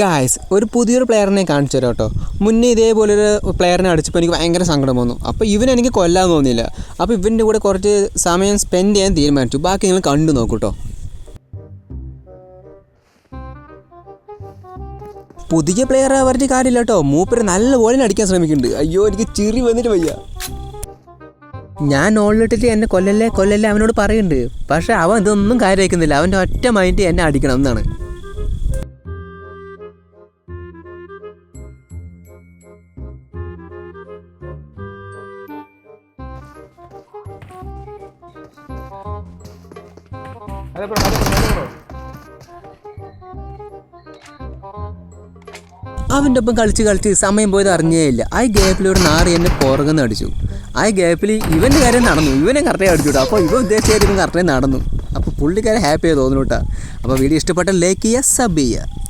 Guys ഒരു പുതിയൊരു പ്ലെയറിനെ കാണിച്ചു തരാം കേട്ടോ. മുന്നേ ഇതേപോലൊരു പ്ലെയറിനെ അടിച്ചപ്പോൾ എനിക്ക് ഭയങ്കര സങ്കടം വന്നു. അപ്പോൾ ഇവനെനിക്ക് കൊല്ലാൻ തോന്നിയില്ല. അപ്പോൾ ഇവൻ്റെ കൂടെ കുറച്ച് സമയം സ്പെൻഡ് ചെയ്യാൻ തീരുമാനിച്ചു. ബാക്കി നിങ്ങൾ കണ്ടു നോക്കൂ കേട്ടോ. പുതിയ പ്ലെയർ അവരുടെ കാര്യമില്ല കേട്ടോ. മൂപ്പര് നല്ല ബോളിന് അടിക്കാൻ ശ്രമിക്കുന്നുണ്ട്. അയ്യോ എനിക്ക് ചിറി വന്നിട്ട് വയ്യ. ഞാൻ ഓൾറെഡി എന്നെ കൊല്ലല്ലേ അവനോട് പറയുന്നുണ്ട്. പക്ഷേ അവൻ ഇതൊന്നും കാര്യമാക്കുന്നില്ല. അവൻ്റെ ഒറ്റ മൈൻഡ് എന്നെ അടിക്കണം എന്നാണ്. അവൻ്റെ ഒപ്പം കളിച്ച് സമയം പോയത് അറിഞ്ഞേയില്ല. ആ ഗ്യാപ്പിൽ ഒരു നാറി എന്നെ പുറകുന്ന് അടിച്ചു. ആ ഗ്യാപ്പിൽ ഇവൻ്റെ കാര്യം നടന്നു. ഇവനെ കറക്റ്റായി അടിച്ചു കേട്ടോ. അപ്പോൾ ഇവൻ ഉദ്ദേശിച്ചായിട്ട് ഇവൻ കറക്റ്റായി നടന്നു. അപ്പോൾ പുള്ളിക്കാരെ ഹാപ്പിയായി തോന്നുന്നു കേട്ടോ. അപ്പോൾ വീഡിയോ ഇഷ്ടപ്പെട്ട ലൈക്ക് ചെയ്യുക, സബ് ചെയ്യുക.